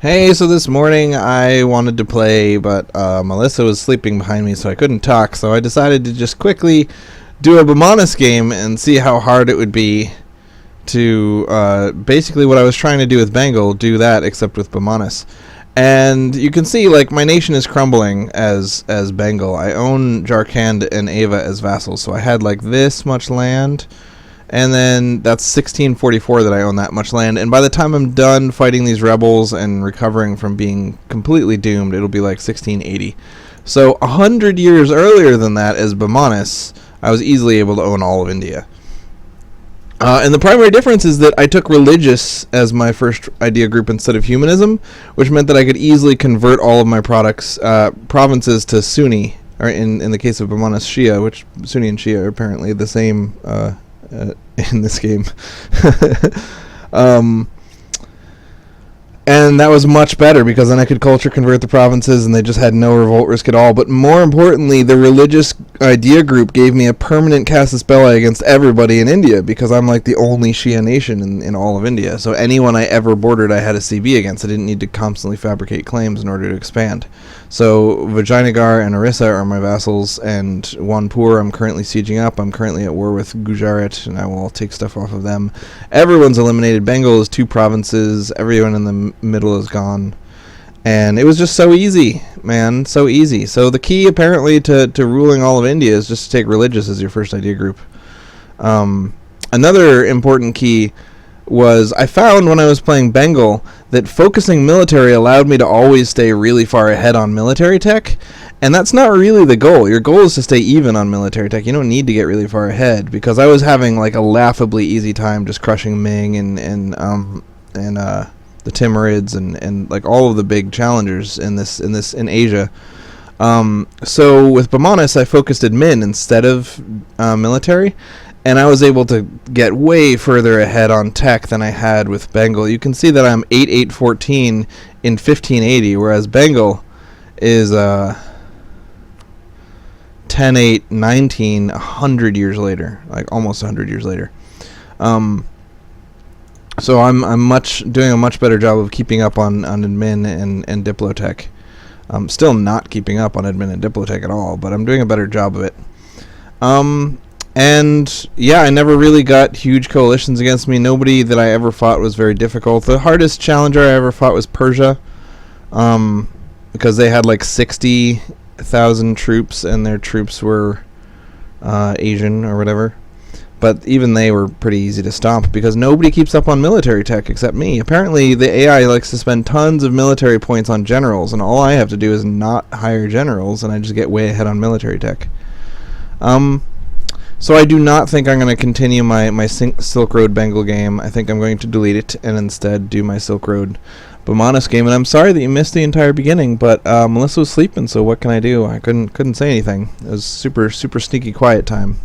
Hey, so this morning I wanted to play, but Melissa was sleeping behind me, so I couldn't talk. So I decided to just quickly do a Bamanus game and see how hard it would be to basically what I was trying to do with Bengal, do that except with Bamanus. And you can see, like, my nation is crumbling as Bengal. I own Jharkhand and Ava as vassals, so I had like this much land. And then that's 1644 that I own that much land. And by the time I'm done fighting these rebels and recovering from being completely doomed, it'll be like 1680. So 100 years earlier than that, as Bamanus, I was easily able to own all of India. And the primary difference is that I took religious as my first idea group instead of humanism, which meant that I could easily convert all of my provinces to Sunni, or in the case of Bamanus, Shia, which Sunni and Shia are apparently the same in this game. um, and that was much better because then I could culture convert the provinces and they just had no revolt risk at all. But more importantly, the religious idea group gave me a permanent casus belli against everybody in India because I'm like the only Shia nation in all of India. So anyone I ever bordered, I had a CB against. I didn't need to constantly fabricate claims in order to expand. So Vijayanagar and Orissa are my vassals, and Wanpur I'm currently sieging up. I'm currently at war with Gujarat, and I will take stuff off of them. Everyone's eliminated. Bengal is 2 provinces. Everyone in the middle is gone. And it was just so easy, man. So easy. So the key, apparently, to ruling all of India is just to take religious as your first idea group. Another important key was I found when I was playing Bengal that focusing military allowed me to always stay really far ahead on military tech, and that's not really the goal. Your goal is to stay even on military tech. You don't need to get really far ahead, because I was having like a laughably easy time just crushing Ming and the Timurids and like all of the big challengers in Asia. So with Bamanus, I focused admin instead of military, and I was able to get way further ahead on tech than I had with Bengal. You can see that I'm 8814 in 1580, whereas Bengal is 10819 100 years later, like almost 100 years later. So I'm doing a much better job of keeping up on admin and diplotech. I'm still not keeping up on admin and diplotech at all, but I'm doing a better job of it. And yeah, I never really got huge coalitions against me. Nobody that I ever fought was very difficult. The hardest challenger I ever fought was Persia, because they had like 60,000 troops, and their troops were Asian or whatever. But even they were pretty easy to stomp because nobody keeps up on military tech except me. Apparently, the AI likes to spend tons of military points on generals, and all I have to do is not hire generals, and I just get way ahead on military tech. So I do not think I'm going to continue my Silk Road Bengal game. I think I'm going to delete it and instead do my Silk Road Bamanus game. And I'm sorry that you missed the entire beginning, but Melissa was sleeping, so what can I do? I couldn't say anything. It was super sneaky quiet time.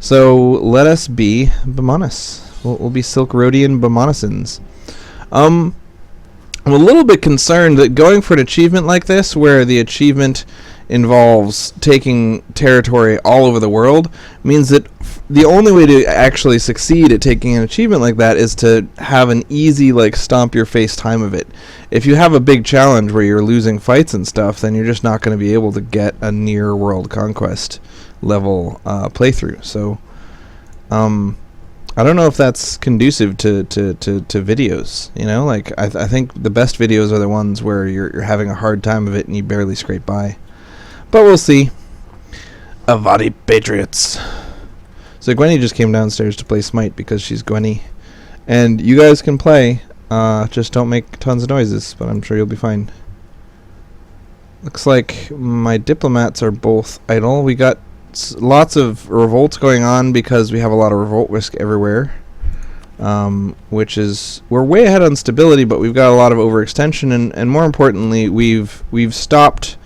So let us be Bamanus. We'll be Silk Roadian Bamanusans. I'm a little bit concerned that going for an achievement like this, where the achievement involves taking territory all over the world, means that the only way to actually succeed at taking an achievement like that is to have an easy, like, stomp your face time of it. If you have a big challenge where you're losing fights and stuff, then you're just not going to be able to get a near world conquest level playthrough. So I don't know if that's conducive to videos, you know? Like, I think the best videos are the ones where you're having a hard time of it and you barely scrape by. But we'll see. Avadi Patriots. So Gwenny just came downstairs to play Smite because she's Gwenny. And you guys can play. Just don't make tons of noises, but I'm sure you'll be fine. Looks like my diplomats are both idle. We got lots of revolts going on because we have a lot of revolt risk everywhere. Which is, we're way ahead on stability, but we've got a lot of overextension, and more importantly, we've stopped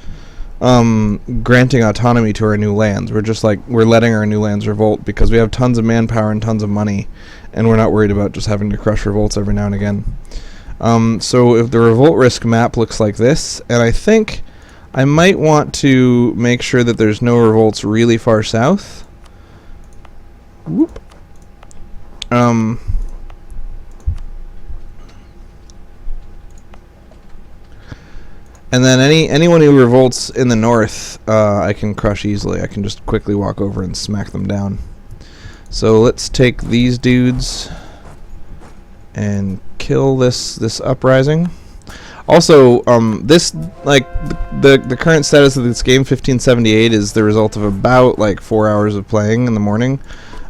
granting autonomy to our new lands. We're letting our new lands revolt because we have tons of manpower and tons of money, and we're not worried about just having to crush revolts every now and again. So if the revolt risk map looks like this, and I think I might want to make sure that there's no revolts really far south. Whoop. And then anyone who revolts in the north, I can crush easily. I can just quickly walk over and smack them down. So let's take these dudes and kill this uprising. Also, this, like, the current status of this game, 1578, is the result of about like 4 hours of playing in the morning.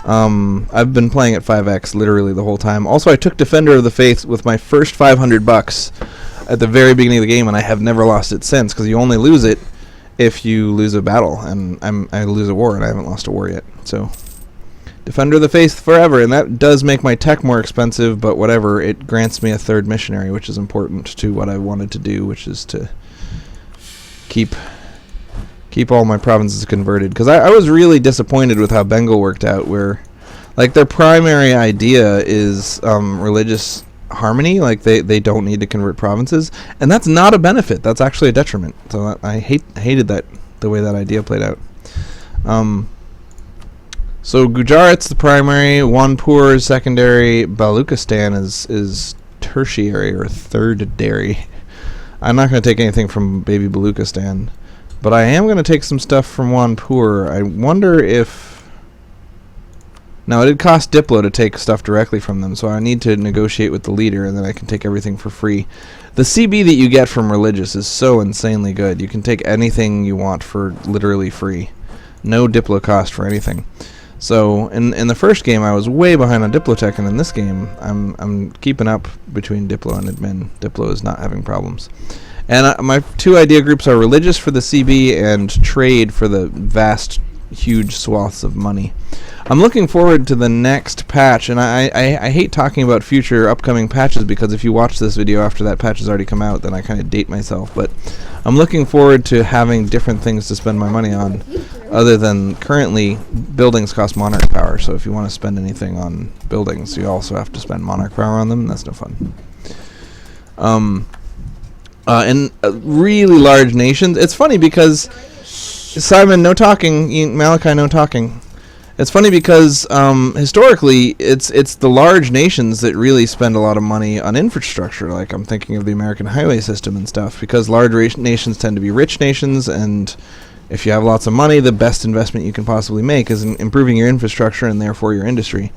I've been playing at 5x literally the whole time. Also, I took Defender of the Faith with my first $500 at the very beginning of the game, and I have never lost it since, because you only lose it if you lose a battle, and I lose a war, and I haven't lost a war yet. So, Defender of the Faith forever, and that does make my tech more expensive, but whatever, it grants me a third missionary, which is important to what I wanted to do, which is to keep all my provinces converted. Because I was really disappointed with how Bengal worked out, where, like, their primary idea is religious harmony, like they don't need to convert provinces, and that's not a benefit, that's actually a detriment. So I hated that, the way that idea played out. So Gujarat's the primary, Wanpur is secondary, Baluchistan is tertiary or thirdary. I'm not going to take anything from baby Baluchistan, but I am going to take some stuff from Wanpur. I wonder if... Now, it did cost Diplo to take stuff directly from them, so I need to negotiate with the leader, and then I can take everything for free. The CB that you get from religious is so insanely good. You can take anything you want for literally free. No Diplo cost for anything. So, in the first game, I was way behind on Diplotech, and in this game, I'm keeping up between Diplo and admin. Diplo is not having problems. And my two idea groups are religious for the CB and trade for the vast, huge swaths of money. I'm looking forward to the next patch, and I hate talking about future upcoming patches, because if you watch this video after that patch has already come out, then I kind of date myself. But I'm looking forward to having different things to spend my money on, other than currently buildings cost monarch power. So if you want to spend anything on buildings, you also have to spend monarch power on them, and that's no fun. And really large nations. It's funny because Simon, no talking. Malachi, no talking. It's funny because historically, it's the large nations that really spend a lot of money on infrastructure. Like, I'm thinking of the American highway system and stuff, because large nations tend to be rich nations, and if you have lots of money, the best investment you can possibly make is in improving your infrastructure, and therefore your industry,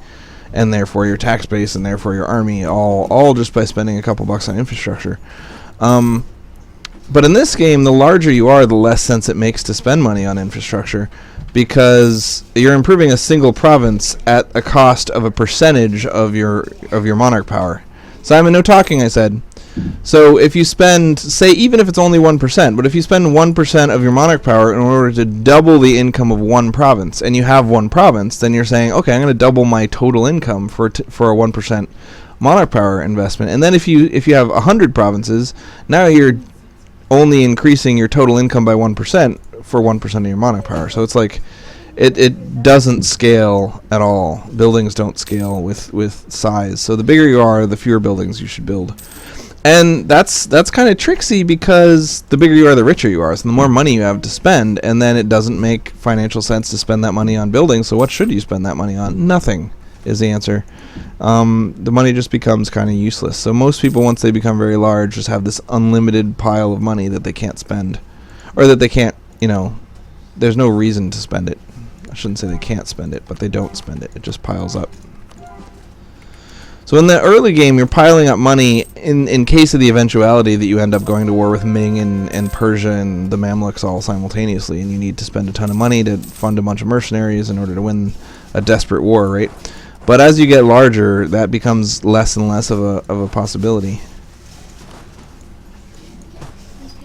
and therefore your tax base, and therefore your army, all just by spending a couple bucks on infrastructure. But in this game, the larger you are, the less sense it makes to spend money on infrastructure, because you're improving a single province at a cost of a percentage of your monarch power. Simon, no talking, I said. So if you spend, say, even if it's only 1%, but if you spend 1% of your monarch power in order to double the income of one province, and you have one province, then you're saying, okay, I'm going to double my total income for a 1% monarch power investment. And then if you have 100 provinces, now you're only increasing your total income by 1% for 1% of your monarch power. So it's like it doesn't scale at all. Buildings don't scale with size. So the bigger you are, the fewer buildings you should build. And that's kind of tricksy, because the bigger you are, the richer you are. So the more money you have to spend, and then it doesn't make financial sense to spend that money on buildings. So what should you spend that money on? Nothing is the answer. The money just becomes kind of useless. So most people, once they become very large, just have this unlimited pile of money that they can't spend, or that they can't, there's no reason to spend it. I shouldn't say they can't spend it, but they don't spend it. It just piles up. So in the early game, you're piling up money in case of the eventuality that you end up going to war with Ming and Persia and the Mamluks all simultaneously, and you need to spend a ton of money to fund a bunch of mercenaries in order to win a desperate war, right? But as you get larger, that becomes less and less of a possibility.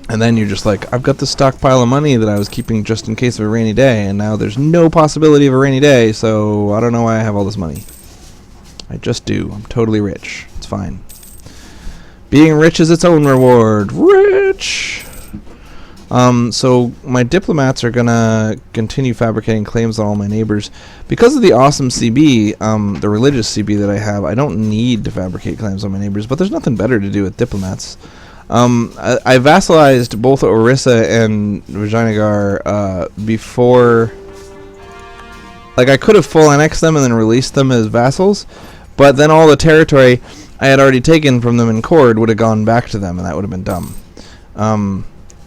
And then you're just like, I've got this stockpile of money that I was keeping just in case of a rainy day, and now there's no possibility of a rainy day, so I don't know why I have all this money. I just do. I'm totally rich. It's fine. Being rich is its own reward. Rich! So my diplomats are going to continue fabricating claims on all my neighbors. Because of the awesome CB, the religious CB that I have, I don't need to fabricate claims on my neighbors, but there's nothing better to do with diplomats. I vassalized both Orissa and Vijayanagar before... Like, I could have full annexed them and then released them as vassals, but then all the territory I had already taken from them in Cord would have gone back to them, and that would have been dumb.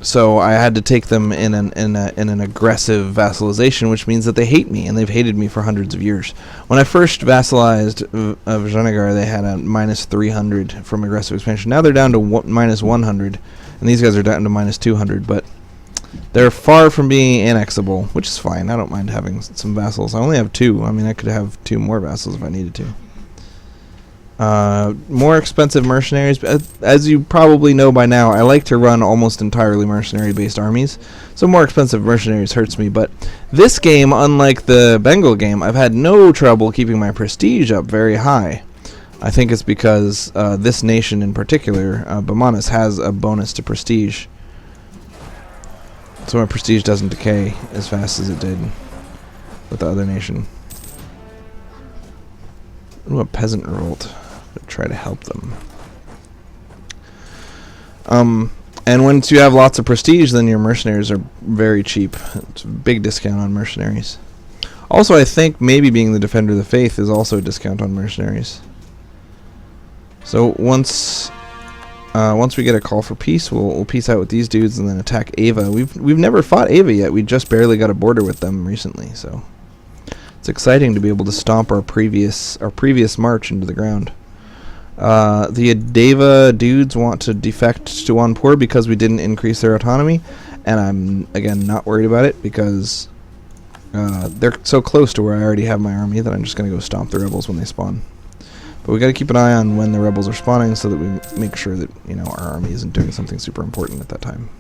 So I had to take them in an aggressive vassalization, which means that they hate me, and they've hated me for hundreds of years. When I first vassalized Vijayanagar, they had a minus 300 from aggressive expansion. Now they're down to minus 100, and these guys are down to minus 200, but they're far from being annexable, which is fine. I don't mind having some vassals. I only have 2. I mean, I could have 2 more vassals if I needed to. More expensive mercenaries. As you probably know by now, I like to run almost entirely mercenary-based armies, so more expensive mercenaries hurts me. But this game, unlike the Bengal game, I've had no trouble keeping my prestige up very high. I think it's because this nation in particular, Bamanas, has a bonus to prestige. So my prestige doesn't decay as fast as it did with the other nation. Ooh, a peasant revolt. Try to help them. And once you have lots of prestige, then your mercenaries are very cheap. It's a big discount on mercenaries. Also, I think maybe being the Defender of the Faith is also a discount on mercenaries. So once we get a call for peace, we'll peace out with these dudes and then attack Ava. We've never fought Ava yet. We just barely got a border with them recently, so it's exciting to be able to stomp our previous march into the ground. The Adeva dudes want to defect to Wanpur because we didn't increase their autonomy, and I'm again not worried about it because they're so close to where I already have my army that I'm just going to go stomp the rebels when they spawn. But we got to keep an eye on when the rebels are spawning so that we make sure that, you know, our army isn't doing something super important at that time.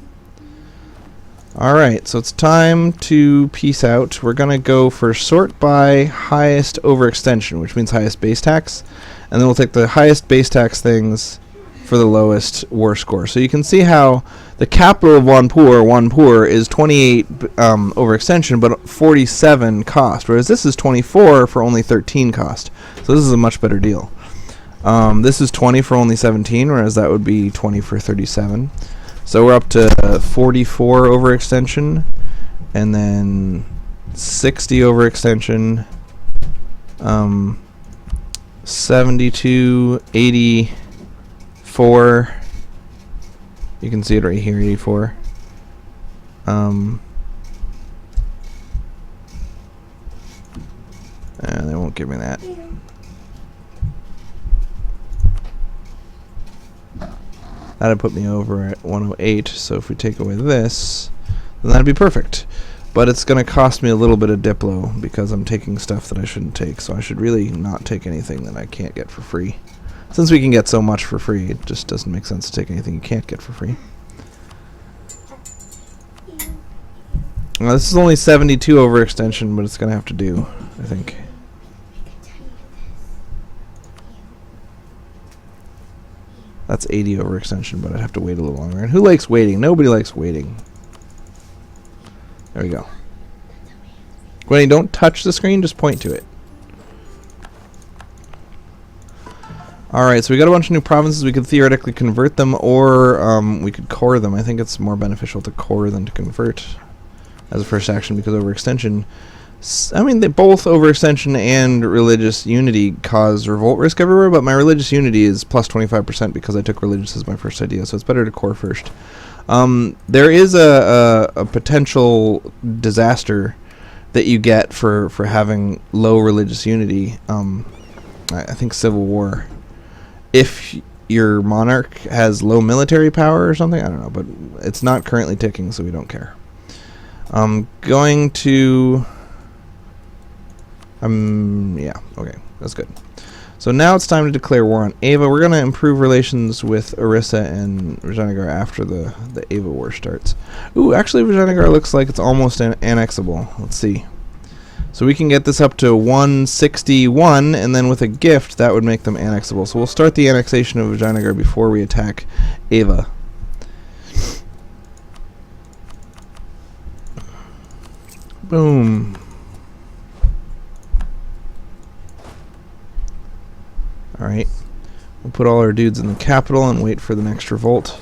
Alright, so it's time to peace out. We're going to go for sort by highest overextension, which means highest base tax. And then we'll take the highest base tax things for the lowest war score. So you can see how the capital of Wanpur is 28 overextension, but 47 cost, whereas this is 24 for only 13 cost. So this is a much better deal. This is 20 for only 17, whereas that would be 20 for 37. So we're up to 44 overextension, and then 60 overextension, 72, 84. You can see it right here, 84. And they won't give me that. That'd put me over at 108, so if we take away this, then that'd be perfect. But it's going to cost me a little bit of Diplo because I'm taking stuff that I shouldn't take, so I should really not take anything that I can't get for free. Since we can get so much for free, it just doesn't make sense to take anything you can't get for free. Now, this is only 72 overextension, but it's going to have to do, I think. That's 80 overextension, but I'd have to wait a little longer. And who likes waiting? Nobody likes waiting. There we go. Gwenny, don't touch the screen, just point to it. Alright, so we got a bunch of new provinces. We could theoretically convert them, or we could core them. I think it's more beneficial to core than to convert as a first action, because overextension... I mean, they both overextension and religious unity cause revolt risk everywhere, but my religious unity is plus 25% because I took religious as my first idea, so it's better to core first. There is a potential disaster that you get for having low religious unity. I think civil war. If your monarch has low military power or something, I don't know, but it's not currently ticking, so we don't care. I'm going to... yeah, okay, that's good. So now it's time to declare war on Ava. We're going to improve relations with Orissa and Vijayanagar after the Ava war starts. Ooh, actually Vijayanagar looks like it's almost annexable. Let's see. So we can get this up to 161, and then with a gift, that would make them annexable. So we'll start the annexation of Vijayanagar before we attack Ava. Boom. Alright, we'll put all our dudes in the capital and wait for the next revolt.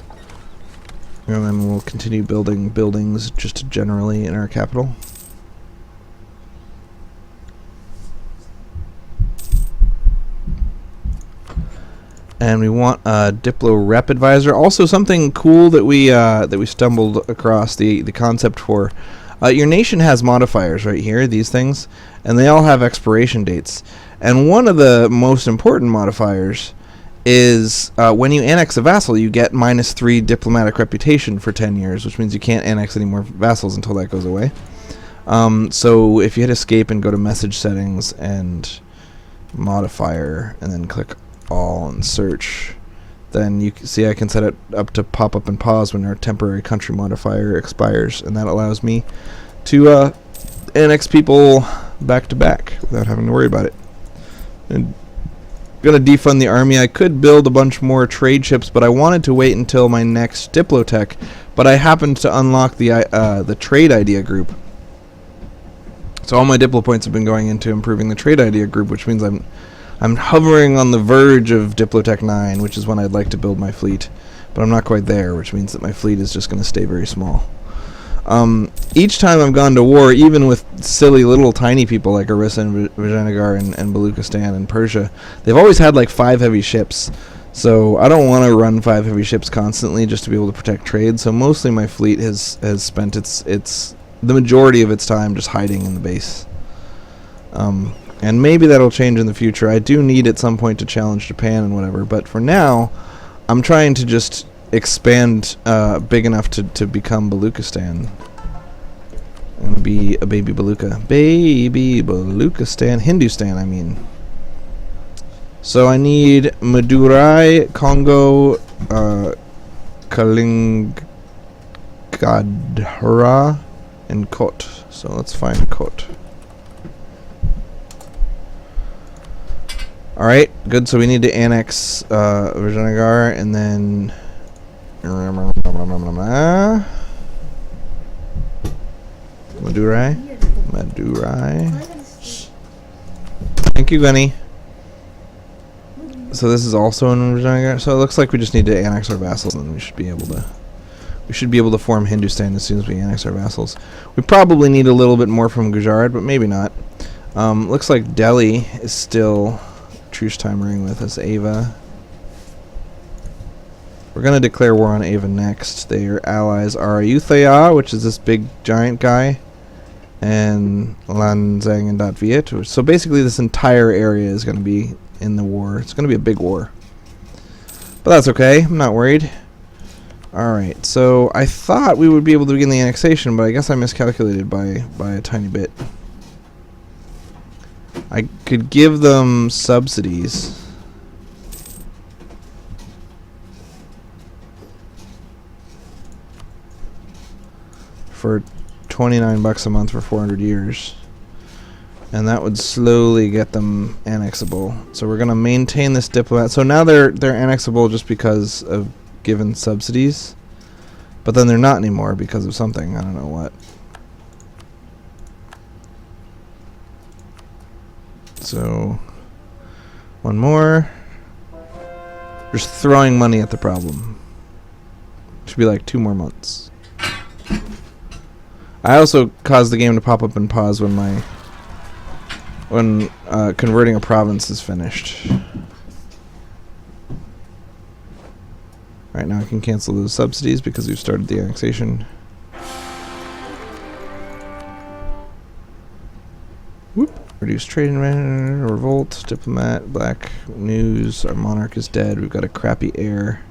And then we'll continue building buildings just generally in our capital. And we want a Diplo Rep Advisor. Also, something cool that we stumbled across the concept for. Your nation has modifiers right here, these things, and they all have expiration dates. And one of the most important modifiers is when you annex a vassal, you get -3 diplomatic reputation for 10 years, which means you can't annex any more vassals until that goes away. So if you hit escape and go to message settings and modifier and then click all and search, then you can see I can set it up to pop up and pause when our temporary country modifier expires, and that allows me to annex people back to back without having to worry about it. And gonna defund the army. I could build a bunch more trade ships, but I wanted to wait until my next Diplotech, but I happened to unlock the trade idea group. So all my Diplo points have been going into improving the trade idea group, which means I'm hovering on the verge of Diplotech 9, which is when I'd like to build my fleet. But I'm not quite there, which means that my fleet is just going to stay very small. Each time I've gone to war, even with silly little tiny people like Orissa and Vijayanagar and Baluchistan and Persia, they've always had like 5 heavy ships. So I don't want to run 5 heavy ships constantly just to be able to protect trade. So mostly my fleet has spent the majority of its time just hiding in the base. And maybe that'll change in the future. I do need at some point to challenge Japan and whatever, but for now, I'm trying to just expand big enough to become Baluchistan. I'm going to be a baby Baluka. Baby Baluchistan. Hindustan, I mean. So I need Madurai, Congo, Kalingadhara, and Kot. So let's find Kot. Alright, good. So we need to annex Vijayanagar and then Madurai. Thank you, Gunny. So this is also in Vijayanagar. So it looks like we just need to annex our vassals, and we should be able to form Hindustan as soon as we annex our vassals. We probably need a little bit more from Gujarat, but maybe not. Looks like Delhi is still truce timeing with us. Ava. We're going to declare war on Ava next. Their allies are Ayutthaya, which is this big giant guy, and Lanzang and Viet. So basically this entire area is going to be in the war. It's going to be a big war. But that's okay. I'm not worried. Alright, so I thought we would be able to begin the annexation, but I guess I miscalculated by a tiny bit. I could give them subsidies. For 29 bucks a month for 400 years. And that would slowly get them annexable. So we're going to maintain this diplomat. So now they're annexable just because of given subsidies. But then they're not anymore because of something. I don't know what. So, one more. Just throwing money at the problem. Should be like 2 more months. I also caused the game to pop up and pause when converting a province is finished. Right now I can cancel those subsidies because we've started the annexation. Whoop. Reduce trade and revolt, diplomat, black news, our monarch is dead, we've got a crappy heir.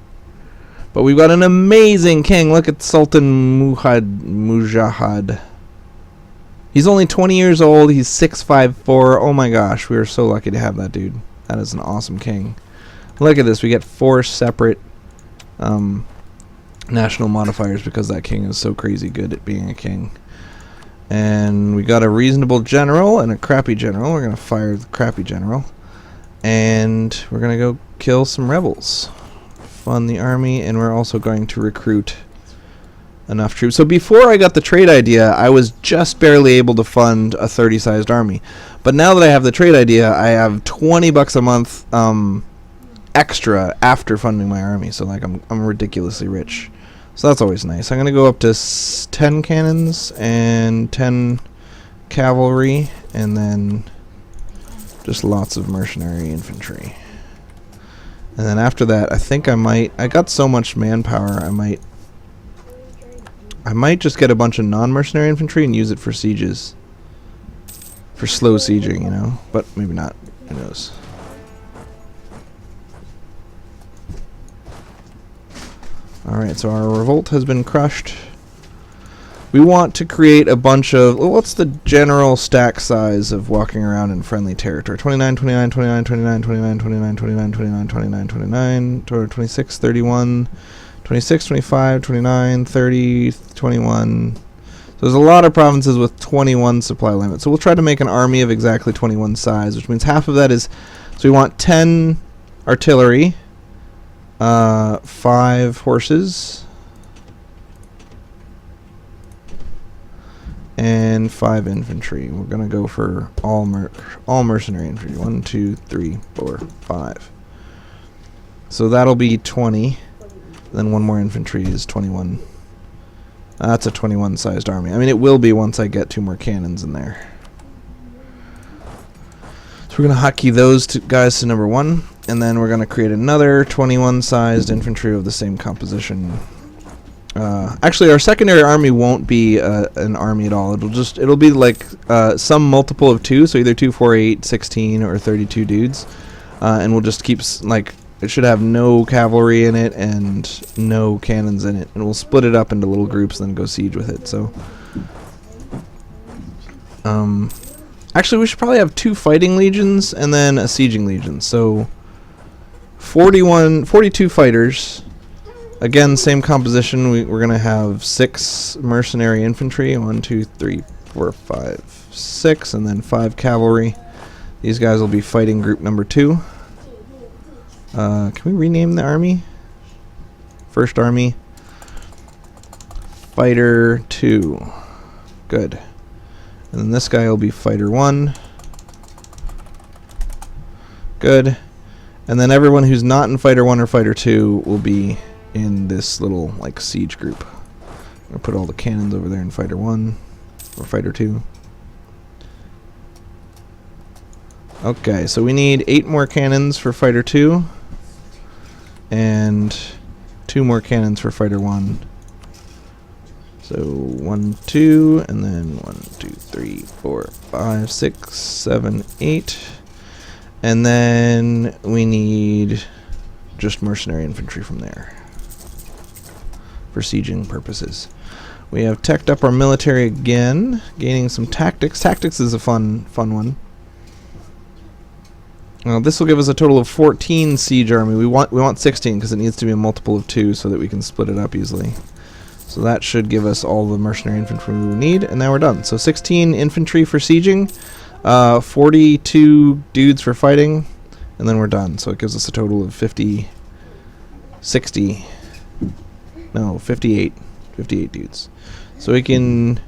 But we've got an amazing king. Look at Sultan Mujahid. He's only 20 years old, he's 6'5'4". Oh my gosh, we are so lucky to have that dude. That is an awesome king. Look at this, we get 4 separate national modifiers because that king is so crazy good at being a king. And we got a reasonable general and a crappy general. We're going to fire the crappy general. And we're going to go kill some rebels. Fund the army, and we're also going to recruit enough troops. So before I got the trade idea, I was just barely able to fund a 30-sized army. But now that I have the trade idea, I have 20 bucks a month extra after funding my army. So like I'm ridiculously rich. So that's always nice. I'm going to go up to 10 cannons and 10 cavalry, and then just lots of mercenary infantry. And then after that, I think I got so much manpower, I might just get a bunch of non-mercenary infantry and use it for sieges. For slow sieging, you know, but maybe not. Who knows? Alright, so our revolt has been crushed. We want to create a bunch of... Well, what's the general stack size of walking around in friendly territory? 29, 29, 29, 29, 29, 29, 29, 29, 29, 29, 26, 31, 26, 25, 29, 30, 21... So there's a lot of provinces with 21 supply limits. So we'll try to make an army of exactly 21 size, which means half of that is... So we want 10 artillery, 5 horses, and 5 infantry. We're going to go for all mercenary infantry. 1, 2, 3, 4, 5. So that'll be 20. Then one more infantry is 21. That's a 21-sized army. I mean, it will be once I get 2 more cannons in there. So we're going to hotkey those two guys to number 1, and then we're going to create another 21-sized infantry of the same composition. Actually, our secondary army won't be an army at all. It'll be like some multiple of 2, so either 2, 4, 8, 16, or 32 dudes, and we'll just keep like. It should have no cavalry in it and no cannons in it. And we'll split it up into little groups and then go siege with it. So, actually, we should probably have 2 fighting legions and then a sieging legion. So, 42 fighters. Again, same composition. We're going to have 6 mercenary infantry. 1, 2, 3, 4, 5, 6. And then 5 cavalry. These guys will be fighting group number 2. Can we rename the army? First army. Fighter 2. Good. And then this guy will be Fighter 1. Good. And then everyone who's not in Fighter 1 or Fighter 2 will be in this little, like, siege group. I'm going to put all the cannons over there in Fighter 1 or Fighter 2. Okay, so we need 8 more cannons for Fighter 2. And 2 more cannons for Fighter 1. So 1, 2, and then 1, 2, 3, 4, 5, 6, 7, 8. And then we need just mercenary infantry from there for sieging purposes. We have teched up our military again, gaining some tactics. Tactics is a fun one. This will give us a total of 14 siege army. We want 16 because it needs to be a multiple of 2 so that we can split it up easily. So that should give us all the mercenary infantry we need, and now we're done. So 16 infantry for sieging, 42 dudes for fighting, and then we're done. So it gives us a total of 58 dudes. So we can...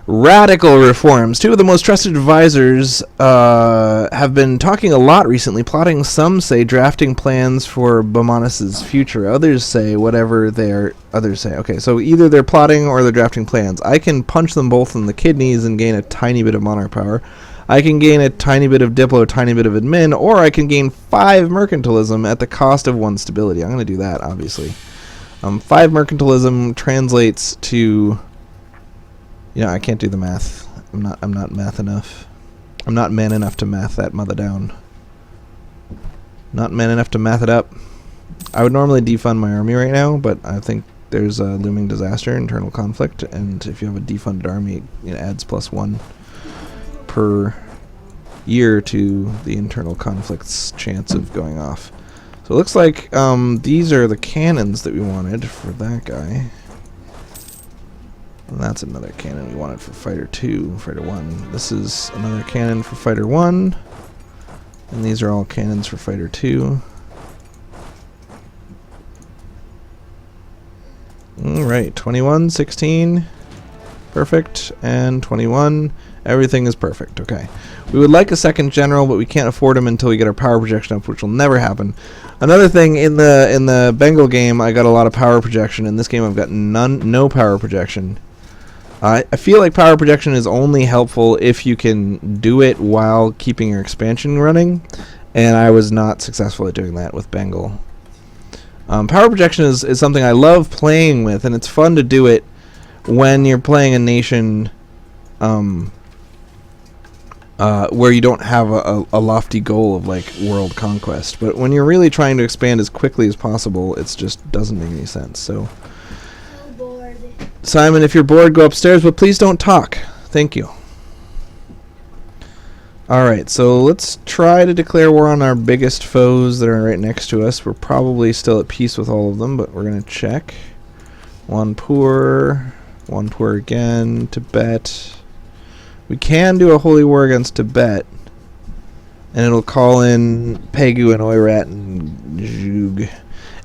Radical reforms. 2 of the most trusted advisors have been talking a lot recently, plotting, some say, drafting plans for Baumanis's future. Others say whatever others say. Okay, so either they're plotting or they're drafting plans. I can punch them both in the kidneys and gain a tiny bit of monarch power. I can gain a tiny bit of diplo, a tiny bit of admin, or I can gain 5 mercantilism at the cost of 1 stability. I'm going to do that, obviously. 5 mercantilism translates to... Yeah, I can't do the math. I'm not math enough. I'm not man enough to math that mother down. Not man enough to math it up. I would normally defund my army right now, but I think there's a looming disaster, internal conflict, and if you have a defunded army, it adds +1 per year to the internal conflict's chance of going off. So it looks like these are the cannons that we wanted for that guy. And that's another cannon we wanted for Fighter 2, Fighter 1. This is another cannon for Fighter 1. And these are all cannons for Fighter 2. Alright, 21, 16. Perfect. And 21. Everything is perfect. Okay. We would like a second general, but we can't afford him until we get our power projection up, which will never happen. Another thing, in the Bengal game, I got a lot of power projection. In this game, I've got no power projection. I feel like power projection is only helpful if you can do it while keeping your expansion running. and I was not successful at doing that with Bengal. Power projection is something I love playing with, and it's fun to do it when you're playing a nation where you don't have a lofty goal of like world conquest. But when you're really trying to expand as quickly as possible, it just doesn't make any sense. So, I'm bored. Simon, if you're bored, go upstairs, but please don't talk. Thank you. Alright, so let's try to declare war on our biggest foes that are right next to us. We're probably still at peace with all of them, but we're going to check. One poor again, Tibet. We can do a holy war against Tibet, and it'll call in Pegu and Oirat and Zhug.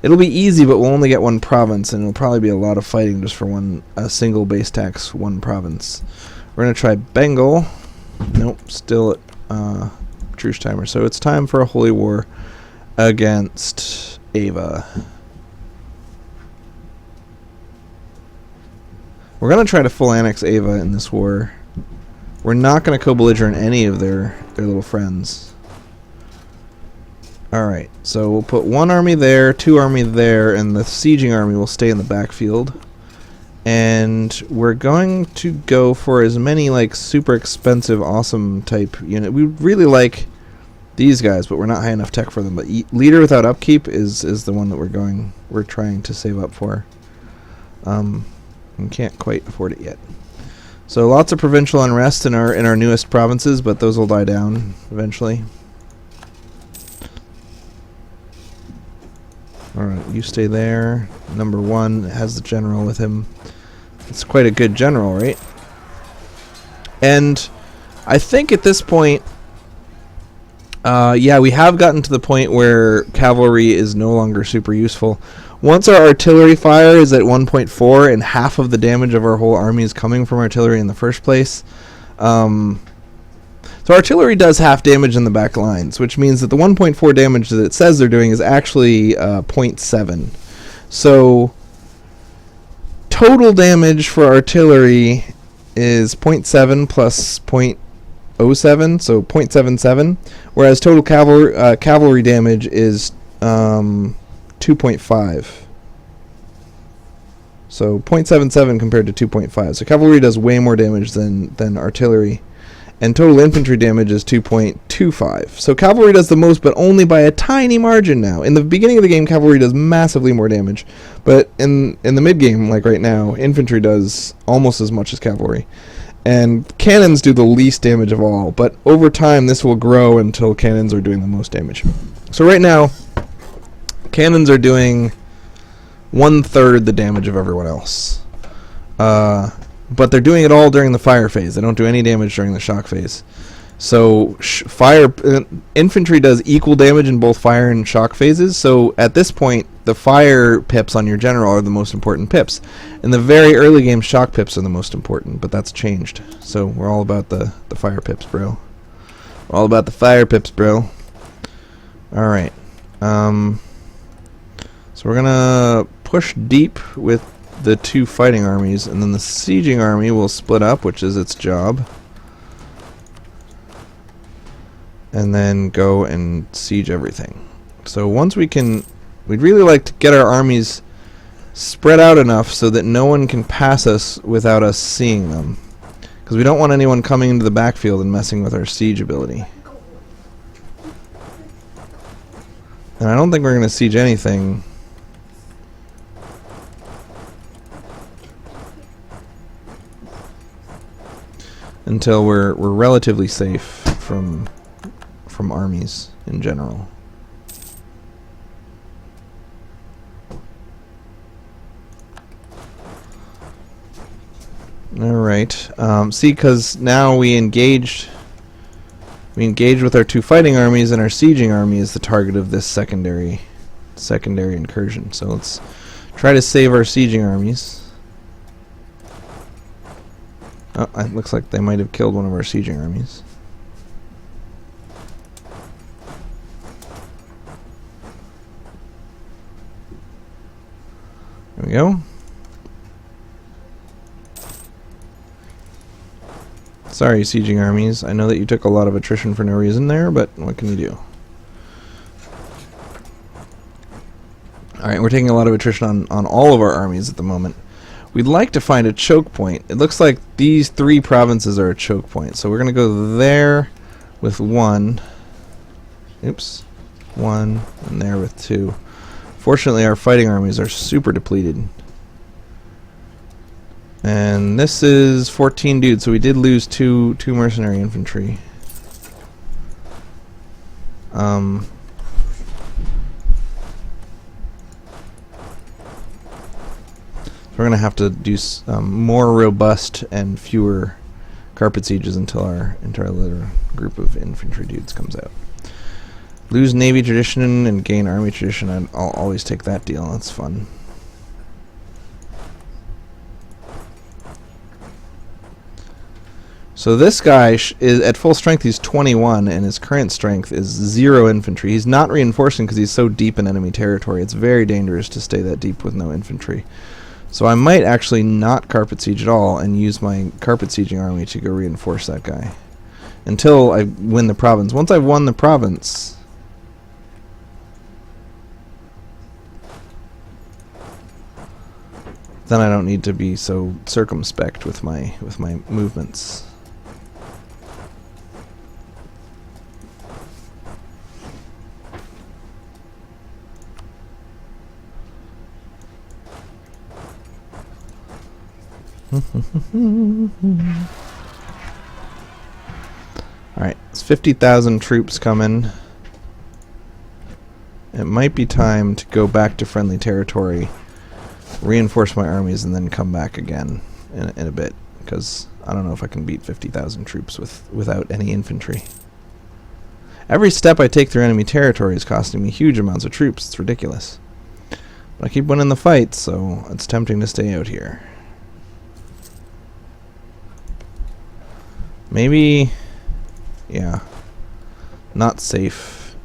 It'll be easy, but we'll only get one province, and it'll probably be a lot of fighting just for a single base tax, one province. We're going to try Bengal. Nope, still at truce timer. So it's time for a holy war against Ava. We're going to try to full annex Ava in this war. We're not going to co-belligerent any of their little friends. Alright, so we'll put one army there, two army there, and the sieging army will stay in the backfield. And we're going to go for as many like super expensive, awesome type unit. We really like these guys, but we're not high enough tech for them. But leader without upkeep is the one that we're trying to save up for. We can't quite afford it yet. So lots of provincial unrest in our newest provinces, but those will die down eventually. Alright, you stay there. Number 1 has the general with him. It's quite a good general, right? And I think at this point, yeah, we have gotten to the point where cavalry is no longer super useful. Once our artillery fire is at 1.4 and half of the damage of our whole army is coming from artillery in the first place, so artillery does half damage in the back lines, which means that the 1.4 damage that it says they're doing is actually 0.7. So total damage for artillery is 0.7 plus 0.07, so 0.77, whereas total cavalry damage is 2.5. So 0.77 compared to 2.5. So cavalry does way more damage than artillery. And total infantry damage is 2.25. So cavalry does the most, but only by a tiny margin now. In the beginning of the game, cavalry does massively more damage. But in the mid-game, like right now, infantry does almost as much as cavalry. And cannons do the least damage of all. But over time, this will grow until cannons are doing the most damage. So right now, cannons are doing 1/3 the damage of everyone else. But they're doing it all during the fire phase. They don't do any damage during the shock phase. So infantry does equal damage in both fire and shock phases. So at this point, the fire pips on your general are the most important pips. In the very early game, shock pips are the most important, but that's changed. So we're all about the fire pips, bro. We're all about the fire pips, bro. All right. So we're gonna push deep with the two fighting armies, and then the sieging army will split up, which is its job, and then go and siege everything. So once we'd really like to get our armies spread out enough so that no one can pass us without us seeing them, because we don't want anyone coming into the backfield and messing with our siege ability. And I don't think we're going to siege anything until we're relatively safe from armies in general. All right. See, because now we engaged with our two fighting armies, and our sieging army is the target of this secondary incursion. So let's try to save our sieging armies. Oh, it looks like they might have killed one of our sieging armies. There we go. Sorry, sieging armies. I know that you took a lot of attrition for no reason there, but what can you do? Alright, we're taking a lot of attrition on all of our armies at the moment. We'd like to find a choke point. It looks like these 3 provinces are a choke point. So we're going to go there with 1. Oops. 1, and there with 2. Fortunately, our fighting armies are super depleted. And this is 14 dudes, so we did lose two mercenary infantry. We're going to have to do more robust and fewer carpet sieges until our little group of infantry dudes comes out. Lose navy tradition and gain army tradition. I'll always take that deal. That's fun. So this guy is at full strength. He's 21, and his current strength is 0 infantry. He's not reinforcing because he's so deep in enemy territory. It's very dangerous to stay that deep with no infantry. So I might actually not carpet siege at all and use my carpet sieging army to go reinforce that guy until I win the province. Once I've won the province, then I don't need to be so circumspect with my movements. Alright, it's 50,000 troops coming. It might be time to go back to friendly territory, reinforce my armies, and then come back again in a bit, because I don't know if I can beat 50,000 troops without any infantry. Every step I take through enemy territory is costing me huge amounts of troops. It's ridiculous. But I keep winning the fight, so it's tempting to stay out here. Maybe, yeah, not safe.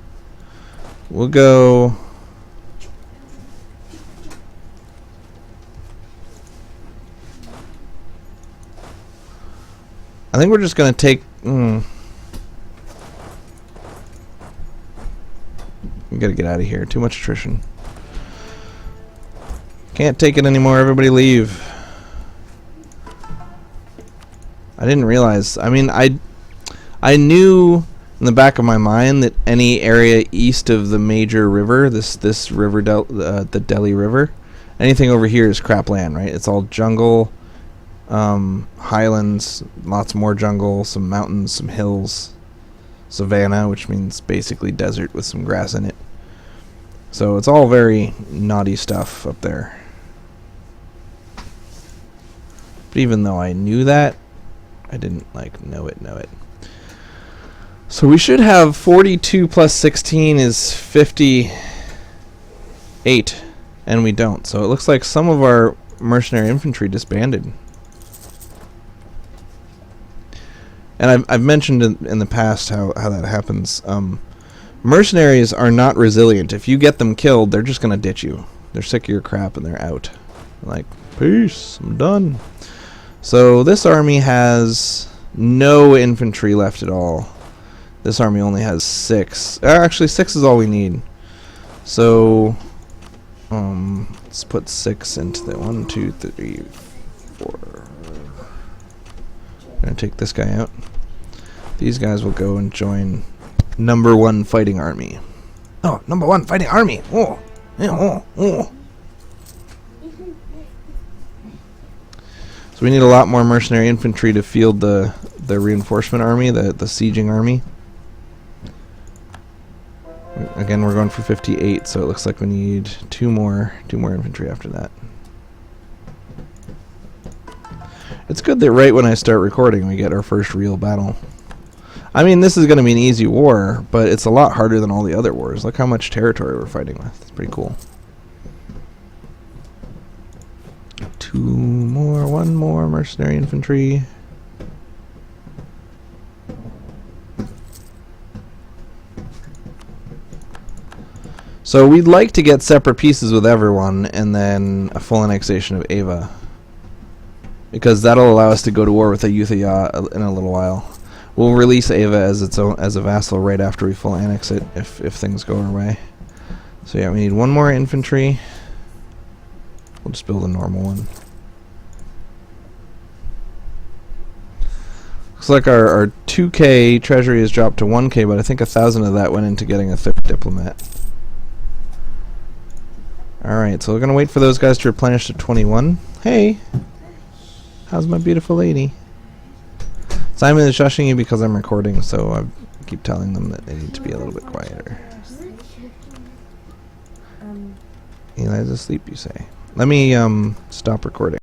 We'll go. I think we're just going to take. We got to get out of here. Too much attrition. Can't take it anymore. Everybody leave. I didn't realize. I mean, I knew in the back of my mind that any area east of the major river, this river, the Delhi River, anything over here is crap land, right? It's all jungle, highlands, lots more jungle, some mountains, some hills, savanna, which means basically desert with some grass in it. So it's all very naughty stuff up there. But even though I knew that, I didn't know it. So we should have 42 plus 16 is 58, and we don't. So it looks like some of our mercenary infantry disbanded. And I've mentioned in the past how that happens. Mercenaries are not resilient. If you get them killed, they're just going to ditch you. They're sick of your crap and they're out. Like, peace, I'm done. So this army has no infantry left at all. This army only has 6. Actually, 6 is all we need. So let's put 6 into the 1, 2, 3, 4. I'm gonna take this guy out. These guys will go and join number 1 fighting army. Oh, number 1 fighting army. Oh, yeah, oh. So we need a lot more mercenary infantry to field the reinforcement army, the sieging army. Again, we're going for 58, so it looks like we need two more infantry after that. It's good that right when I start recording, we get our first real battle. I mean, this is going to be an easy war, but it's a lot harder than all the other wars. Look how much territory we're fighting with. It's pretty cool. One more mercenary infantry. So we'd like to get separate pieces with everyone and then a full annexation of Ava, because that'll allow us to go to war with Ayutthaya in a little while. We'll release Ava as a vassal right after we full annex it if things go our way. So yeah, we need one more infantry. We'll just build a normal one. Looks like our 2K treasury has dropped to 1K, but I think 1,000 of that went into getting a 5th diplomat. Alright, so we're going to wait for those guys to replenish to 21. Hey! How's my beautiful lady? Simon is shushing you because I'm recording, so I keep telling them that they need to be a little bit quieter. Eli's asleep, you say? Let me stop recording.